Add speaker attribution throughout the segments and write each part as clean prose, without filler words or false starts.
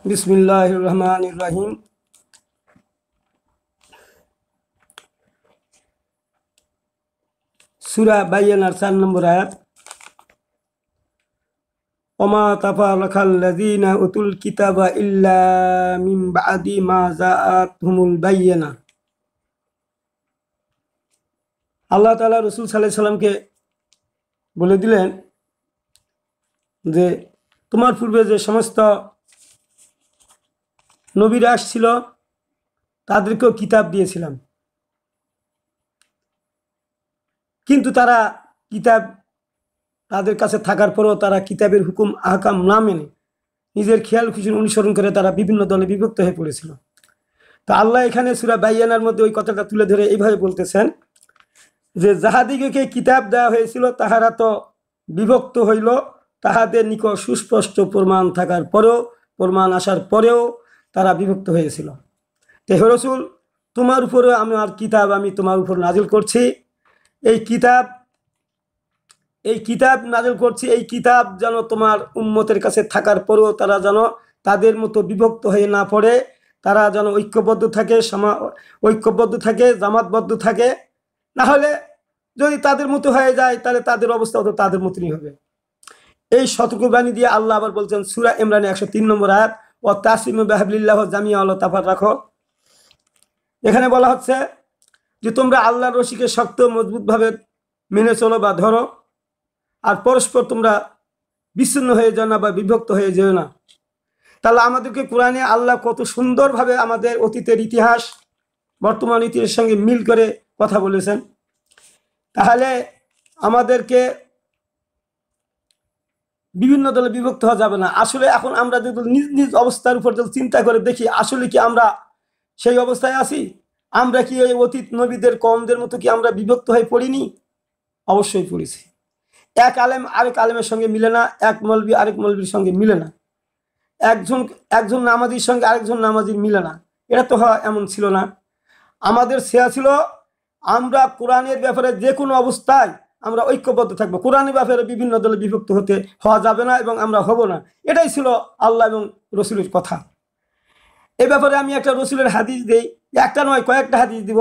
Speaker 1: বিসমিল্লাহির রহমানির রহিম। সূরা বাইয়ানার 4 নম্বর আয়াত। ওমা তাফারাকাল্লাযীনা উতুল কিতাবা ইল্লা মিন বাদি মা জাআতহুমুল বায়িনা। আল্লাহ তাআলা রাসূল সাল্লাল্লাহু আলাইহি সাল্লামকে বলে দিলেন যে তোমার পূর্বে যে সমস্ত নবীরা আসছিল তাদেরকেও কিতাব দিয়েছিলাম, কিন্তু তারা কিতাব তাদের কাছে থাকার পরেও তারা কিতাবের হুকুম আহকাম না মেনে নিজের খেয়াল খুশির অনুসরণ করে তারা বিভিন্ন দলে বিভক্ত হয়ে পড়েছিল। তো আল্লাহ এখানে সূরা বাইয়ানার মধ্যে ওই কথাটা তুলে ধরে এইভাবে বলতেছেন যে যাহাদিগকে কিতাব দেওয়া হয়েছিল তাহারা তো বিভক্ত হইল, তাহাদের নিকট সুস্পষ্ট প্রমাণ থাকার পরেও, প্রমাণ আসার পরেও তারা বিভক্ত হয়েছিল। তে হে রাসূল, তোমার উপরে আমার কিতাব আমি তোমার উপর নাজিল করছি। এই কিতাব নাজিল করছি, এই কিতাব যেন তোমার উম্মতের কাছে থাকার পরেও তারা যেন তাদের মতো বিভক্ত হয়ে না পড়ে, তারা যেন ঐক্যবদ্ধ থাকে, জামাতবদ্ধ থাকে। না হলে যদি তাদের মতো হয়ে যায় তাহলে তাদের অবস্থা তো তাদের মতনই হবে। এই সতর্কবাণী দিয়ে আল্লাহ আবার বলছেন সূরা ইমরানে 103 নম্বর আয়াত, ওয়া তাসিমু বিহাবলিল্লাহ জামিআ ওয়া লা তাফাররাকু। এখানে বলা হচ্ছে যে তোমরা আল্লাহর রশিকে শক্ত মজবুতভাবে মেনে চলো বা ধরো, আর পরস্পর তোমরা বিচ্ছিন্ন হয়ে যাও না বা বিভক্ত হয়ে যেও না। তাহলে আমাদেরকে কোরআনে আল্লাহ কত সুন্দরভাবে আমাদের অতীতের ইতিহাস বর্তমান ইতিহাসের সঙ্গে মিল করে কথা বলেছেন। তাহলে আমাদেরকে বিভিন্ন দলে বিভক্ত হওয়া যাবে না। আসলে এখন আমরা যদি নিজ নিজ অবস্থার উপর যদি চিন্তা করে দেখি, আসলে কি আমরা সেই অবস্থায় আছি? আমরা কি ওই অতীত নবীদের কওমদের মতো কি আমরা বিভক্ত হয়ে পড়িনি? অবশ্যই পড়েছি। এক আলেম আরেক আলেমের সঙ্গে মিলে না, এক মৌলবি আরেক মৌলবির সঙ্গে মিলে না, একজন নামাজির সঙ্গে আরেকজন নামাজির মিলে না। এটা তো এমন ছিল না। আমাদের ছেয়া ছিল আমরা কোরআনের ব্যাপারে যে কোনো অবস্থায় আমরা ঐক্যবদ্ধ থাকবো, কোরআনের ব্যাপারে বিভিন্ন দলে বিভক্ত হওয়া যাবে না এবং আমরা হব না। এটাই ছিল আল্লাহ এবং রসুলের কথা। এ ব্যাপারে আমি একটা রসুলের হাদিস দেই, একটা নয় কয়েকটা হাদিস দিব,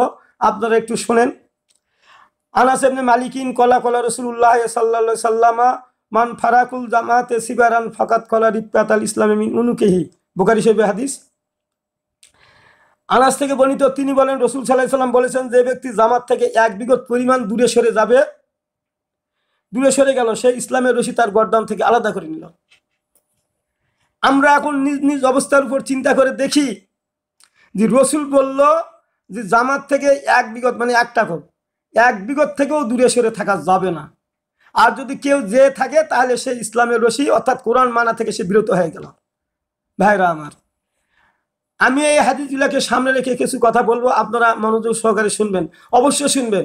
Speaker 1: আপনারা একটু শোনেন। আনাস ইবনে মালিকিন কলা রাসূলুল্লাহ সাল্লাল্লাহু আলাইহি সাল্লামা মান ফারাকুল জামাতে সিবারান ফাকাত কলা রিফাতাল ইসলামে মিন উনুকিহি। বুখারী শরীফের হাদিস। আনাস থেকে বর্ণিত, তিনি বলেন রাসূল সাল্লাল্লাহু আলাইহি সাল্লাম বলেছেন, যে ব্যক্তি জামাত থেকে এক বিগত পরিমাণ দূরে সরে গেল, সে ইসলামের রশি তার গর্দান থেকে আলাদা করে নিল। আমরা এখন নিজ নিজ অবস্থার উপর চিন্তা করে দেখি যে রসুল বলল যে জামাত থেকে এক বিগত মানে এক বিগত থেকেও দূরে সরে থাকা যাবে না। আর যদি কেউ যে থাকে তাহলে সে ইসলামের রশি অর্থাৎ কোরআন মানা থেকে সে বিরত হয়ে গেল। ভাইরা আমার, আমি এই হাদিসগুলোকে সামনে রেখে কিছু কথা বলবো, আপনারা মনোযোগ সহকারে শুনবেন, অবশ্যই শুনবেন।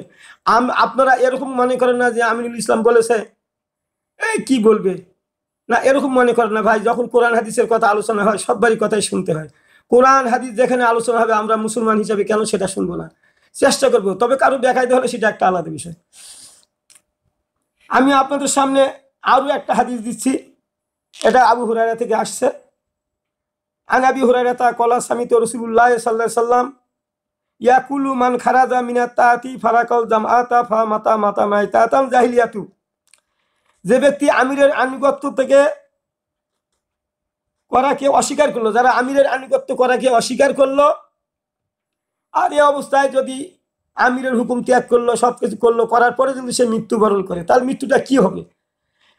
Speaker 1: আপনারা এরকম মনে করেন না যে আমিনুল ইসলাম বলেছে এই কি বলবে, না এরকম মনে করেন না ভাই। যখন কোরআন হাদিসের কথা আলোচনা হয় সববারই কথাই শুনতে হয়। কোরআন হাদিস যেখানে আলোচনা হবে আমরা মুসলমান হিসাবে কেন সেটা শুনবো না? চেষ্টা করবো, তবে কারো দেখাইতে হলে সেটা একটা আলাদা বিষয়। আমি আপনাদের সামনে আরো একটা হাদিস দিচ্ছি, এটা আবু হুরায়রা থেকে আসছে। আন আবি হুরায়রা ক্বালা সামিতু রাসূলুল্লাহ সাল্লাল্লাহু আলাইহি সাল্লাম ইয়াকুলু মান খারাজা মিনাত তাআতি ফারাকাল জামাআতা ফা মাতা মাইতাতান জাহিলিয়াতু। যে ব্যক্তি আমিরের আনুগত্য থেকে করাকে অস্বীকার করলো, যারা আমিরের আনুগত্য করাকে অস্বীকার করলো, আর এই অবস্থায় যদি আমিরের হুকুম ত্যাগ করলো, সবকিছু করলো, করার পরে যদি সে মৃত্যুবরণ করে, তাহলে মৃত্যুটা কি হবে?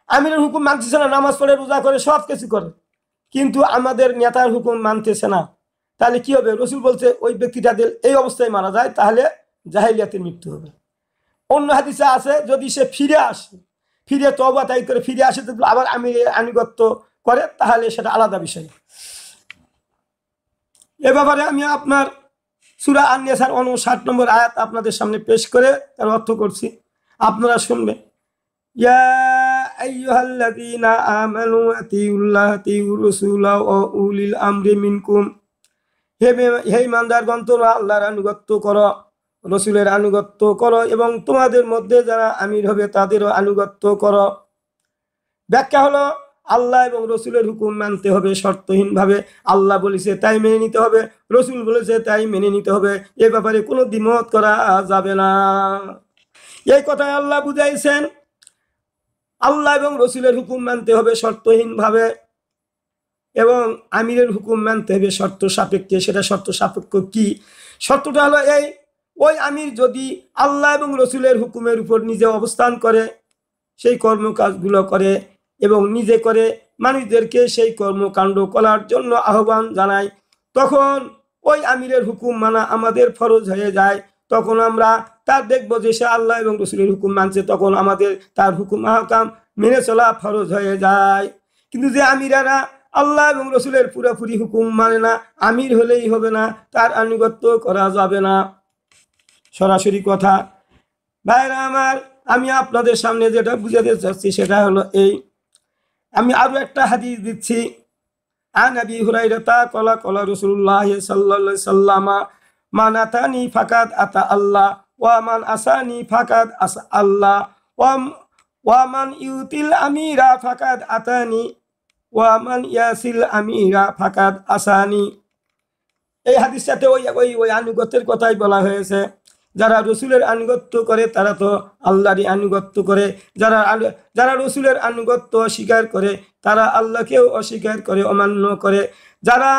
Speaker 1: আমিরের হুকুম মানতেছে না, নামাজ পড়ে, রোজা করে, সব কিছু করে, কিন্তু আমাদের নেতার হুকুম মানতেছে না, তাহলে কি হবে? রসুল বলছে ওই ব্যক্তিটা এই অবস্থায় মারা যায় তাহলে জাহেলিয়াতের মৃত্যু হবে। অন্য হাদিসে আছে যদি সে ফিরে তওবা তাই করে ফিরে আসে, আবার আমিরের আনুগত্য করে, তাহলে সেটা আলাদা বিষয়। এ ব্যাপারে আমি আপনার সূরা আন-নিসার 59 নম্বর আয়াত আপনাদের সামনে পেশ করে তার অর্থ করছি, আপনারা শুনবেন। ইয়া আইয়ুহাল্লাযীনা আমানু আতিউল্লাহ আতিউর রাসূলা ওয়া উলিল আমরি মিনকুম। হে ইমানদারগণ, তোমরা আল্লাহর আনুগত্য করো, রসুলের আনুগত্য করো এবং তোমাদের মধ্যে যারা আমির হবে তাদেরও আনুগত্য করো। ব্যাখ্যা হলো আল্লাহ এবং রসুলের হুকুম মানতে হবে শর্তহীনভাবে। আল্লাহ বলেছে তাই মেনে নিতে হবে, রসুল বলেছে তাই মেনে নিতে হবে, এ ব্যাপারে কোনো দ্বিমত করা যাবে না। এই কথায় আল্লাহ বুঝাইছেন আল্লাহ এবং রসুলের হুকুম মানতে হবে শর্তহীনভাবে এবং আমিরের হুকুম মানতে হবে শর্ত সাপেক্ষে। সেটা শর্ত সাপেক্ষ কি? শর্তটা হলো এই, ওই আমির যদি আল্লাহ এবং রসুলের হুকুমের উপর নিজে অবস্থান করে, সেই কর্মকাজগুলো করে এবং নিজে করে মানুষদেরকে সেই কর্মকাণ্ড করার জন্য আহ্বান জানায়, তখন ওই আমিরের হুকুম মানা আমাদের ফরজ হয়ে যায়। তখন আমরা তার দেখবো যে সে আল্লাহ এবং রসুলের হুকুম মানছে, তখন আমাদের তার হুকুম আহকাম মেনে চলা ফরজ হয়ে যায়। কিন্তু যে আমিরারা আল্লাহ এবং রসুলের পুরোপুরি হুকুম মানে না, আমির হলেই হবে না, তার আনুগত্য করা যাবে না। সরাসরি কথা। ভাইরা আমার, আমি আপনাদের সামনে যেটা বুঝাতে চাচ্ছি সেটা হলো এই, আমি আরো একটা হাদিস দিচ্ছি। আন আবি হুরায়রা ক্বালা ক্বালা রাসূলুল্লাহ সাল্লাল্লাহু আলাইহি ওয়াসাল্লাম মান আতানি ফাকাদ আতা আল্লাহ ওয়া মান আসানি ফাকাদ আসা আল্লাহ ওয়া মান ইউতিল আমিরা ফাকাদ আতানি ওয়া মান ইয়াসিল আমিরা ফাকাদ আসানি। এই হাদিসটাতে ওই ওই ওই আনুগত্যের কথাই বলা হয়েছে। যারা রসুলের আনুগত্য করে তারা তো আল্লাহরই আনুগত্য করে, যারা রসুলের আনুগত্য অস্বীকার করে তারা আল্লাহকেও অস্বীকার করে, অমান্য করে। যারা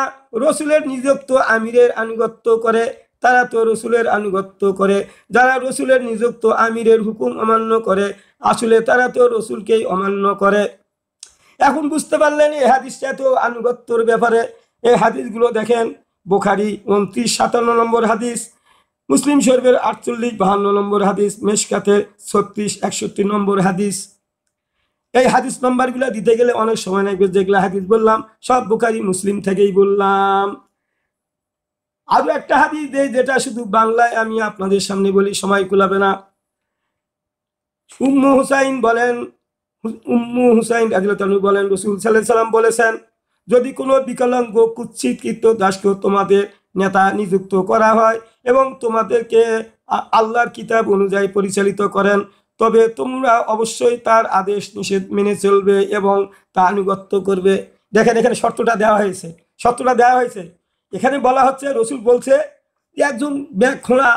Speaker 1: রসুলের নিযুক্ত আমিরের আনুগত্য করে তারা তো রসুলের আনুগত্য করে, যারা রসুলের নিযুক্ত আমিরের হুকুম অমান্য করে আসলে তারা তো রসুলকেই অমান্য করে। এখন বুঝতে পারলেন এই হাদিসটা তো আনুগত্যর ব্যাপারে। এই হাদিসগুলো দেখেন, বুখারী 29-57 নম্বর হাদিস, মুসলিম শরীফের 48-52 নম্বর হাদিস, মেশকাতের 36-61 নম্বর হাদিস। এই হাদিস নম্বরগুলো দিতে গেলে অনেক সময় লাগবে। যেগুলো হাদিস বললাম সব বুখারী মুসলিম থেকেই বললাম। আরো একটা হাদিস দেই যেটা শুধু বাংলায় আমি আপনাদের সামনে বলি, সময় কুলাবে না। উম্মু হুসাইন রাদিয়াল্লাহু তাআলা বলেন রাসূল সাল্লাল্লাহু আলাইহি ওয়াসাল্লাম বলেছেন, যদি কোনো বিকলাঙ্গ কুৎসিতকৃত দাসকে তোমাদের নেতা নিযুক্ত করা হয় এবং তোমাদেরকে আল্লাহর কিতাব অনুযায়ী পরিচালিত করেন, তবে তোমরা অবশ্যই তার আদেশ নিষেধ মেনে চলবে এবং তা আনুগত্য করবে। দেখেন এখানে শর্তটা দেওয়া হয়েছে। এখানে বলা হচ্ছে, রসুল বলছে একজন ব্যাগ খোঁড়া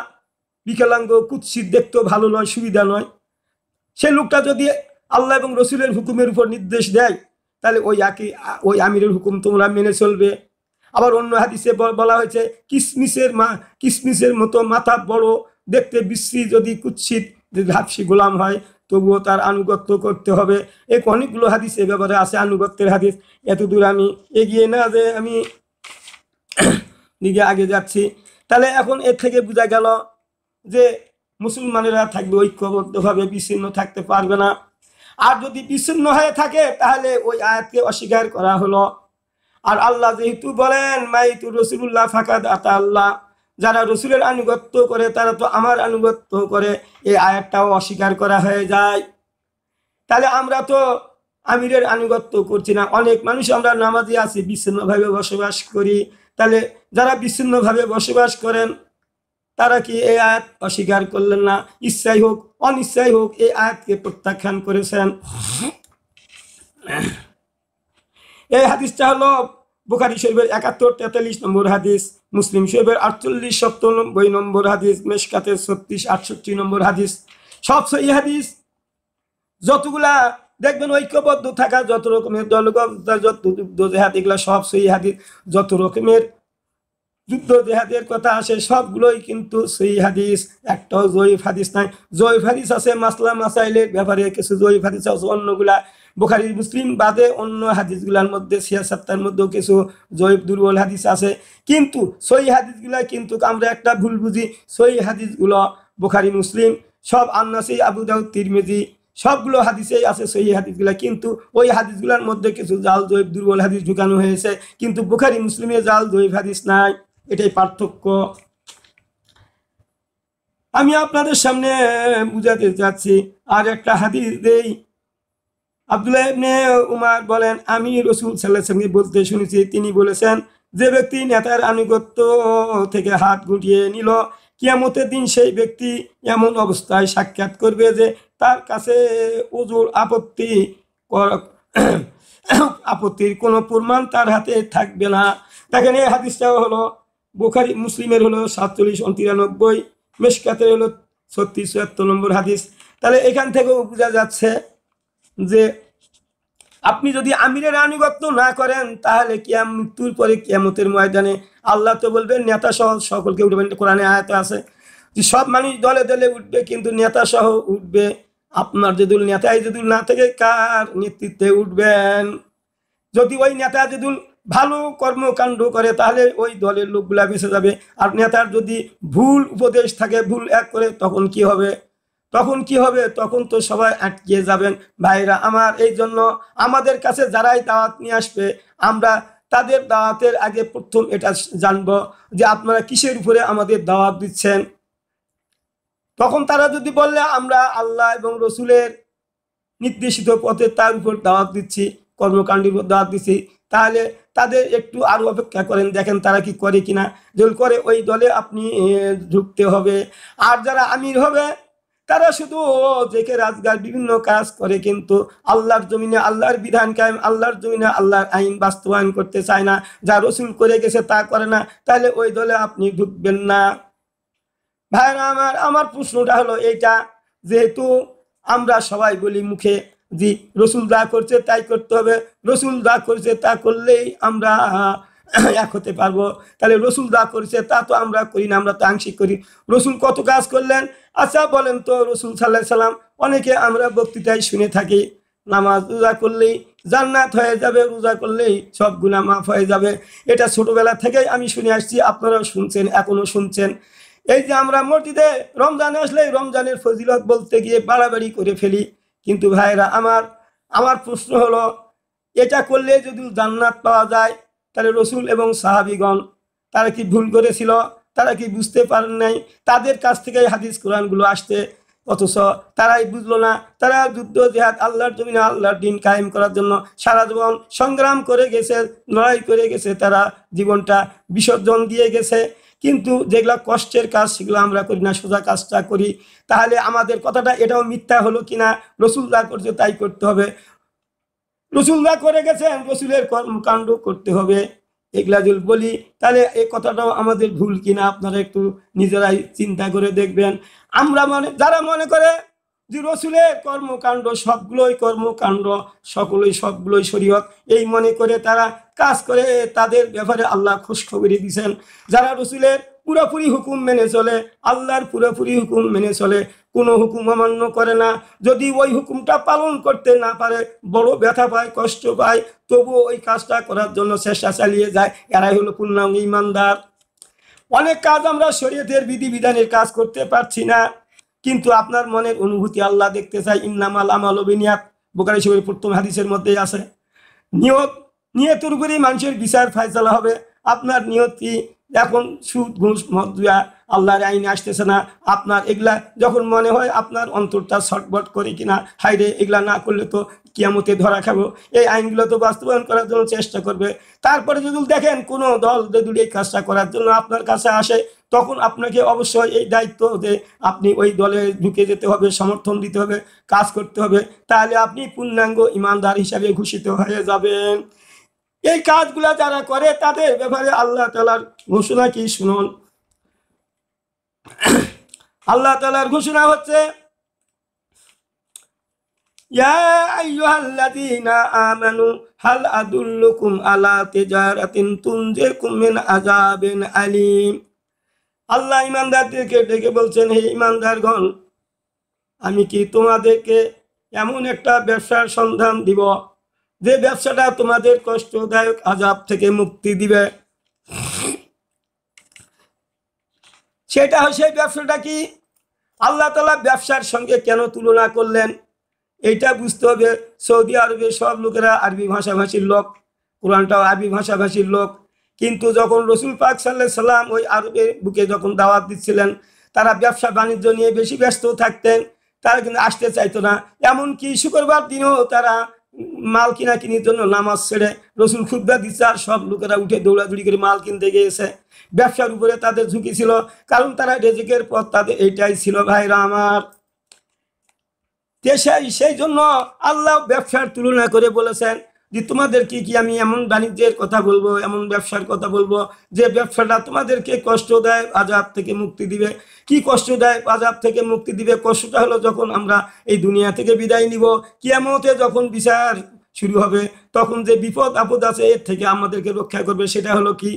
Speaker 1: বিকলাঙ্গ কুৎসিত, দেখতেও ভালো নয়, সুবিধা নয়, সেই লোকটা যদি আল্লাহ এবং রসুলের হুকুমের উপর নির্দেশ দেয় তাহলে ওই আমিরের হুকুম তোমরা মেনে চলবে। আবার অন্য হাদিসে বলা হয়েছে, কিসমিসের মতো মাথা বড়, দেখতে বিশ্রী যদি কুৎসিত যদি হাফসি গোলাম হয় তবুও তার আনুগত্য করতে হবে। এই অনেকগুলো হাদিস এ ব্যাপারে আছে, আনুগত্যের হাদিস। এত দূর আমি এগিয়ে না যে আমি দিকে আগে যাচ্ছি। তাহলে এখন এর থেকে বোঝা গেল যে মুসলমানেরা থাকবে ঐক্যবদ্ধভাবে, বিচ্ছিন্ন থাকতে পারবে না। আর যদি বিচ্ছিন্ন হয়ে থাকে তাহলে ওই আয়াতকে অস্বীকার করা হলো। আর আল্লাহ যেহেতু বলেন মাইতু রাসূলুল্লাহ ফাকাদ আতা আল্লাহ, যারা রসুলের আনুগত্য করে তারা তো আমার আনুগত্য করে, এই আয়াতটাও অস্বীকার করা হয়ে যায়। তাহলে আমরা তো আমিরের আনুগত্য করছি না। অনেক মানুষ আমরা নামাজি আছি, বিচ্ছিন্নভাবে বসবাস করি। তাহলে যারা বিচ্ছিন্নভাবে বসবাস করেন তারা কি এই আয়াত অস্বীকার করলেন না? ইচ্ছাই হোক অনিচ্ছাই হোক এই আয়াতকে প্রত্যাখ্যান করেছেন। এই হাদিসটা হলো বুখারী শরীফের 71-43 নম্বর হাদিস, মুসলিম শরীফের 48-97 নম্বর হাদিস, মেশকাতের 36-68 নম্বর হাদিস। সব সহিহ হাদিস। যতগুলা দেখবেন ঐক্যবদ্ধ থাকা, যত রকমের দলগত যুদ্ধ জেহাদ, এগুলা সব সহিহ হাদিস। যত রকমের যুদ্ধ জেহাদের কথা আসে সবগুলোই কিন্তু সহিহ হাদিস, একটাও জয়ীফ হাদিস নাই। জয়ীফ হাদিস আছে মাসলা মাসাইলের ব্যাপারে কিছু জয়ীফ হাদিস আছে, অন্যগুলা বুখারী মুসলিম বাদে অন্য হাদিসগুলোর মধ্যে 76টার মধ্যেও কিছু জয়ীফ দুর্বল হাদিস আছে। কিন্তু সহিহ হাদিসগুলা কিন্তু আমরা একটা ভুল বুঝি, সহিহ হাদিসগুলো বুখারী মুসলিম সব, আন-নাসাই, আবু দাউদ, তিরমিজি সবগুলো হাদিসেই আছে সহিহ হাদিসগুলা। কিন্তু ওই হাদিসগুলোর মধ্যে কিছু জাল জয়ীফ দুর্বল হাদিস ঢুকানো হয়েছে, কিন্তু বুখারী মুসলিমে জাল জয়ীফ হাদিস নাই। এটাই পার্থক্য। আমি আপনাদের সামনে বুঝাতে চাচ্ছি। আর একটা হাদিস দেই। আব্দুল্লাহ ইবনে উমর বলেন, আমি রাসূল সাল্লাল্লাহু আলাইহি ওয়াসাল্লামকে বলতে শুনেছি, তিনি বলেছেন, যে ব্যক্তি নেতার আনুগত্য থেকে হাত গুটিয়ে নিল, কিয়ামতের দিন সেই ব্যক্তি এমন অবস্থায় সাক্ষাৎ করবে যে তার কাছে ওজর আপত্তি আপত্তির কোনো প্রমাণ তার হাতে থাকবে না। দেখেন এই হাদিসটাও হলো বুখারী মুসলিমের হলো 47-93, মিশকাতের হলো 36-74 নম্বর হাদিস। তাহলে এখান থেকেও বোঝা যাচ্ছে যে আপনি যদি আমিরের আনুগত্য না করেন তাহলে মৃত্যুর পরে কিয়ামতের ময়দানে আল্লাহ তো বলবেন নেতা সহ সকলকে উঠবেন। কোরআনে আয়াত আছে যে সব মানুষ দলে দলে উঠবে, কিন্তু নেতা সহ উঠবে। আপনার যদি নেতাই যদি না থেকে কার নেতৃত্বে উঠবেন? যদি ওই নেতা যদি ভালো কর্মকাণ্ড করে তাহলে ওই দলের লোকগুলা বেঁচে যাবে। আর নেতার যদি ভুল উপদেশ থাকে, ভুল এক করে, তখন কি হবে? তখন তো সবাই আটকে যাবেন। ভাইরা আমার, এই জন্য আমাদের কাছে যারাই দাওয়াত নিয়ে আসবে, আমরা তাদের দাওয়াতের আগে প্রথম এটা জানবো যে আপনারা কিসের উপরে আমাদের দাওয়াত দিচ্ছেন। তখন তারা যদি বললে আমরা আল্লাহ এবং রসুলের নির্দেশিত পথে তার উপর দাওয়াত দিচ্ছি, কর্মকাণ্ডের উপর দাওয়াত দিচ্ছি, তাহলে তাদের একটু আরো অপেক্ষা করেন, দেখেন তারা কি করে কিনা। যদি করে ওই দলে আপনি ঢুকতে হবে। আর যারা আমির হবে তারা শুধু দেখে রাজগার বিভিন্ন কাজ করে, কিন্তু আল্লাহর জমিনে আল্লাহর বিধান কায়েম, আল্লাহর জমিনে আল্লাহর আইন বাস্তবায়ন করতে চায় না। যা রসুল করে গেছে তা করে না, তাহলে ওই দলে আপনি ঢুকবেন না। ভাইরা আমার প্রশ্নটা হলো এইটা, যেহেতু আমরা সবাই বলি মুখে যে রসুল যা করছে তাই করতে হবে, রসুল যা করছে তা করলেই আমরা এক হতে পারবো, তাহলে রসুল যা করছে তা তো আমরা করি না, আমরা তো আংশিক করি। রসুল কত কাজ করলেন আচ্ছা বলেন তো? রসুল সাল্লাল্লাহু আলাইহি সাল্লাম অনেকে আমরা বক্তৃতায় শুনে থাকি নামাজ রোজা করলেই জান্নাত হয়ে যাবে, রোজা করলেই সব গুনাহ মাফ হয়ে যাবে। এটা ছোটবেলা থেকেই আমি শুনে আসছি, আপনারাও শুনছেন, এখনো শুনছেন। এই যে আমরা মসজিদে রমজান আসলে রমজানের ফজিলত বলতে গিয়ে বাড়াবাড়ি করে ফেলি, কিন্তু ভাইরা আমার প্রশ্ন হলো এটা করলে যদি জান্নাত পাওয়া যায়, তাহলে রসুল এবং সাহাবীগণ তারা কি ভুল করেছিল? তারা কি বুঝতে পারেন নাই? তাদের কাছ থেকে হাদিস কোরআনগুলো আসতে, অথচ তারাই বুঝলো না। তারা যুদ্ধ জিহাদ আল্লাহর জমিনে আল্লাহর দ্বীন কায়েম করার জন্য সারা জীবন সংগ্রাম করে গেছে, লড়াই করে গেছে, তারা জীবনটা বিসর্জন দিয়ে গেছে। কিন্তু যেগুলা কষ্টের কাজ সেগুলো আমরা করি না, সোজা কাজটা করি। তাহলে আমাদের কথাটা এটাও মিথ্যা হলো কিনা? রসুল যা করছে তাই করতে হবে, রসুল যা করে গেছেন রসুলের কর্মকাণ্ড করতে হবে, এগুলা যদি বলি তাহলে এই কথাটাও আমাদের ভুল কিনা আপনারা একটু নিজেরাই চিন্তা করে দেখবেন। আমরা যারা মনে করে যে রসুলের কর্মকাণ্ড সবগুলোই সবগুলোই শরীয়ত, এই মনে করে তারা কাজ করে, তাদের ব্যাপারে আল্লাহ খুশখবরি দিয়েছেন। যারা রসুলের পুরোপুরি হুকুম মেনে চলে, আল্লাহর পুরোপুরি হুকুম মেনে চলে, কোনো হুকুম অমান্য করে না, যদি ওই হুকুমটা পালন করতে না পারে, বড় ব্যথা পায়, কষ্ট পায়, তবুও ওই কাজটা করার জন্য চেষ্টা চালিয়ে যায়, এরাই হলো পূর্ণাঙ্গ ঈমানদার। অনেক কাজ আমরা শরীয়তের বিধিবিধানের কাজ করতে পারছি না, কিন্তু আপনার মনের অনুভূতি আল্লাহ দেখতে চাই। ইন্নামাল আমালু বিনিয়াত, বুখারী শরীফের প্রথম হাদিসের মধ্যেই আছে। নিয়তের উপরেই মানুষের বিচার ফায়সালা হবে। আপনার নিয়ত কি? এখন সুদ ঘুষ মদ জুয়া আল্লাহর আইনে আসতেছে না, আপনার এগুলা যখন মনে হয় আপনার অন্তরটা ছটবট করে কিনা, হাইরে এগুলা না করলে তো কিয়ামতে ধরা খাবো, এই আইনগুলো তো বাস্তবায়ন করার জন্য চেষ্টা করবে। তারপরে যদি দেখেন কোনো দল যদি এই কাজটা করার জন্য আপনার কাছে আসে, তখন আপনাকে অবশ্যই এই দায়িত্ব যে আপনি ওই দলে ঢুকে যেতে হবে, সমর্থন দিতে হবে, কাজ করতে হবে, তাহলে আপনি পূর্ণাঙ্গ ইমানদার হিসাবে ঘোষিত হয়ে যাবেন। এই কাজগুলা যারা করে তাদের ব্যাপারে আল্লাহ তাআলার ঘোষণা কি শুনুন। আল্লাহ তাআলার ঘোষণা হচ্ছে, ইয়া আইয়ুহাল্লাযীনা আমানু হাল আদুল্লুকুম আলা তিজারাতিন তুনজিকুম মিন আযাবিন আলীম। আল্লাহ ঈমানদারদেরকে ডেকে বলছেন, হে ঈমানদারগণ, আমি কি তোমাদেরকে এমন একটা ব্যবসার সন্ধান দিব যে ব্যবসাটা তোমাদের কষ্টদায়ক আযাব থেকে মুক্তি দিবে। সেই ব্যবসাটা কি? আল্লাহ তাআলা ব্যবসার সঙ্গে কেন তুলনা করলেন এইটা বুঝতে হবে। সৌদি আরবে সব লোকেরা আরবি ভাষাভাষীর লোক, কোরআনটাও আরবি ভাষাভাষীর লোক, কিন্তু যখন রসুল পাক সাল্লাল্লাহু আলাইহি সাল্লাম ওই আরবের বুকে যখন দাওয়াত দিচ্ছিলেন, তারা ব্যবসা বাণিজ্য নিয়ে বেশি ব্যস্ত থাকতেন, তারা কিন্তু আসতে চাইতো না। এমনকি শুক্রবার দিনও তারা মাল কিনাকিনির জন্য নামাজ ছেড়ে রসুল খুতবা দিচ্ছে আর সব লোকেরা উঠে দৌড়াদৌড়ি করে মাল কিনতে গিয়েছে। ব্যবসার উপরে তাদের ঝুঁকি ছিল, কারণ তারা রিজিকের পথ তাদের এইটাই ছিল। ভাইরা আমার, সেই জন্য আল্লাহ ব্যবসার তুলনা করে বলেছেন, যে তোমাদেরকে কি আমি এমন বাণিজ্যের কথা বলবো, এমন ব্যবসার কথা বলবো যে ব্যবসাটা তোমাদেরকে কষ্ট দেয়, আযাব থেকে মুক্তি দিবে? কি কষ্ট দেয়, আযাব থেকে মুক্তি দিবে? কষ্টটা হলো যখন আমরা এই দুনিয়া থেকে বিদায় নিব, কিয়ামতে যখন বিচার শুরু হবে, তখন যে বিপদ আপদ আছে এর থেকে আমাদেরকে রক্ষা করবে, সেটা হলো কি?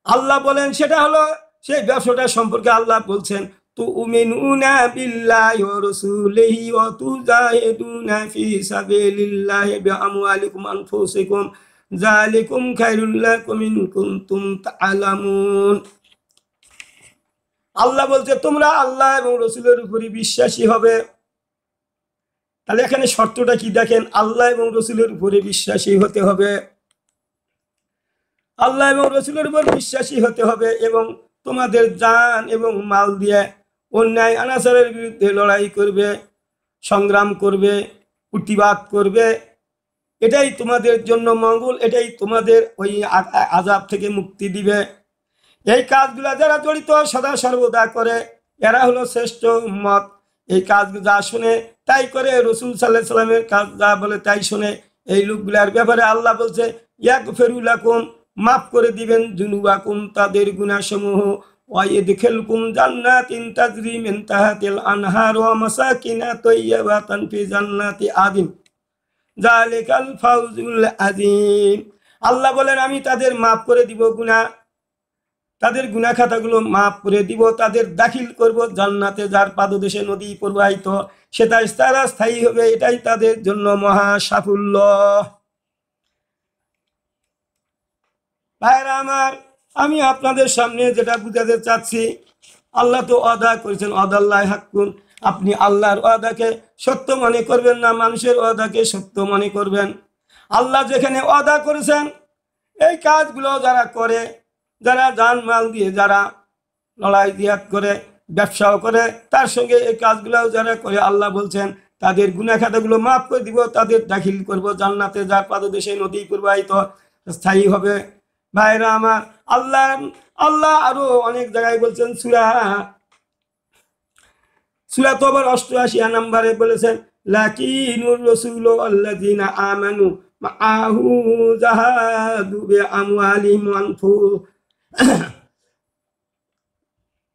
Speaker 1: আল্লাহ বলেন সেটা হলো সেই ব্যবসাটা সম্পর্কে আল্লাহ বলছেন, তুমিনুনা বিল্লাহি ওয়া রাসূলিহি ওয়া তুজাহিদুনা ফি সাবিলিল্লাহি বিআমওয়ালিকুম আনফুসিকুম যালিকুম খায়রুল লাকুম ইন কুনতুম তা'লামুন। আল্লাহ বলছে তোমরা আল্লাহ এবং রাসূলের উপরে বিশ্বাসী হবে। তাহলে এখানে শর্তটা কি দেখেন, আল্লাহ এবং রাসূলের উপরে বিশ্বাসী হতে হবে, আল্লাহ এবং রাসূলের উপর বিশ্বাসী হতে হবে, এবং তোমাদের জান এবং মাল দিয়ে অন্যায় অনাচারের বিরুদ্ধে লড়াই করবে, সংগ্রাম করবে, প্রতিবাদ করবে। এটাই তোমাদের জন্য মঙ্গল, এটাই তোমাদের ওই আযাব থেকে মুক্তি দিবে। এই কাজগুলো যারা জড়িত সদা সর্বদা করে, এরা হলো শ্রেষ্ঠ উম্মত। এই কাজ যা শুনে তাই করে, রাসূল সাল্লাল্লাহু আলাইহি সাল্লামের কাজ যা বলে তাই শুনে, এই লোকগুলার ব্যাপারে আল্লাহ বলছে ইয়াগফিরু লাকুম, মাফ করে দিবেন, যুনুবাকুম, তাদের গুনাহসমূহ, ওয়া ইয়াদখিলকুম জান্নাতিন তাজরি মিন তাহতিল আনহার ওয়া মাসাকিনা তাইয়্যিবাতান ফি জান্নাতি আদিন যালিকাল ফাউজুল আযীম। আল্লাহ বলেন আমি তাদের মাফ করে দিব গুনাহ, তাদের গুনাহ খাতাগুলো মাফ করে দিব, তাদের দাখিল করব জান্নাতে যার পাদদেশে নদী প্রবাহিত, সেটাই তারা স্থায়ী হবে, এটাই তাদের জন্য মহা সাফল্য। ভাইরা আমার, আমি আপনাদের সামনে যেটা বুঝাতে চাচ্ছি, আল্লাহ তো ওয়াদা করেছেন, ওয়াদাল্লাহি হাক্কুন। আপনি আল্লাহর ওয়াদাকে সত্য মনে করবেন না, মানুষের ওয়াদাকে সত্য মনে করবেন। আল্লাহ যেখানে ওয়াদা করেছেন, এই কাজগুলো যারা করে, যারা জান মাল দিয়ে যারা লড়াই জিহাদ করে, ব্যবসাও করে, তার সঙ্গে এই কাজগুলো যারা করে, আল্লাহ বলছেন তাদের গুনাহ খাতাগুলো মাফ করে দিব, তাদের দাখিল করব জান্নাতে যার পাদদেশে নদী প্রবাহিত, স্থায়ী হবে। ভাইরা আমার, আল্লাহ আল্লাহ আরো অনেক জায়গায় বলছেন, সূরা তওবার 88 নম্বরে বলেছেন, লাকিনুর রাসূলু আল্লাযিনা আমানু মাআহু জাহাদু বিআমওয়ালিহিম ওয়া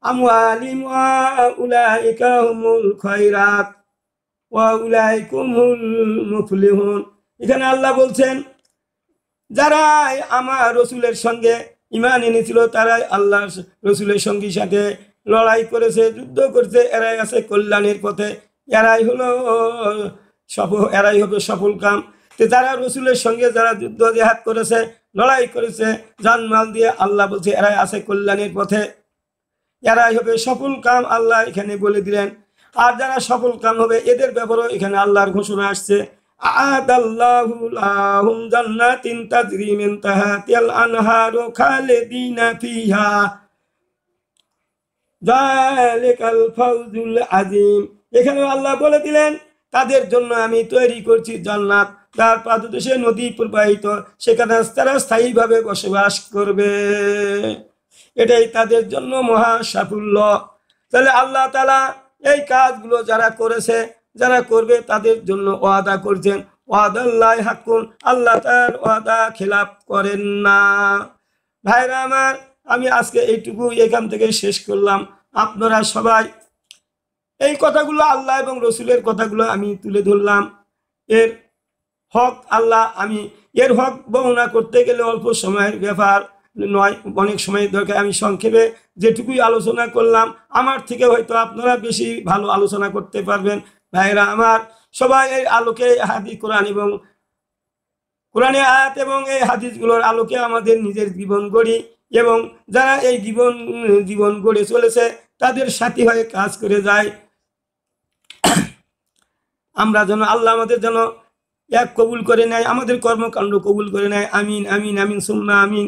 Speaker 1: আমওয়ালিহিম ওয়া উলাইকা হুমুল খায়রাত ওয়া উলাইকুমুল মুফলিহুন। এখানে আল্লাহ বলছেন যারা আমার রসুলের সঙ্গে ঈমান এনেছিল, তারাই আল্লাহ রসুলের সঙ্গী সাথে লড়াই করেছে, যুদ্ধ করেছে, এরাই আছে কল্যাণের পথে, এরাই হবে সফল কাম। তো যারা রসুলের সঙ্গে যারা যুদ্ধ জিহাদ করেছে, লড়াই করেছে জানমাল দিয়ে, আল্লাহ বলছে এরাই আছে কল্যাণের পথে, এরাই হবে সফল কাম, আল্লাহ এখানে বলে দিলেন। আর যারা সফল কাম হবে এদের ব্যাপারেও এখানে আল্লাহর ঘোষণা আসছে, আ'আদাল্লাহু লাহুম জান্নাতিন তাজরি মিন তাহতিল আনহারু খালিদিনা ফিহা যালিকাল ফাউজুল আযীম। এখানে আল্লাহ বলে দিলেন তাদের জন্য আমি তৈরি করছি জান্নাত, যার পাদদেশে নদী প্রবাহিত, সেখানে তারা স্থায়ীভাবে বসবাস করবে, এটাই তাদের জন্য মহা সাফল্য। তাহলে আল্লাহ তাআলা এই কাজগুলো যারা করেছে, যারা করবে, তাদের জন্য ওয়াদা করছেন, ওয়াদাল্লাহি হাক্কুন, আল্লাহ তার ওয়াদা খেলাপ করেন না। ভাইরা আমার, আমি আজকে এইটুকু এখান থেকে শেষ করলাম। আপনারা সবাই এই কথাগুলো, আল্লাহ এবং রসুলের কথাগুলো আমি তুলে ধরলাম। এর হক আল্লাহ, আমি এর হক বর্ণনা করতে গেলে অল্প সময়ের ব্যাপার নয়, অনেক সময় দরকার। আমি সংক্ষেপে যেটুকুই আলোচনা করলাম, আমার থেকে হয়তো আপনারা বেশি ভালো আলোচনা করতে পারবেন। ভাইরা আমার, সবাই এই আলোকে হাদিস, কোরআন এবং কোরআনের আয়াত এবং এই হাদিসগুলোর আলোকে আমাদের নিজের জীবন গড়ি, এবং যারা এই জীবন গড়ে চলেছে তাদের সাথী হয়ে কাজ করে যায়। আমরা যেন আল্লাহ আমাদের যেন এক কবুল করে নেয়, আমাদের কর্মকাণ্ড কবুল করে নেয়। আমিন আমিন আমিন সুম্মা আমিন।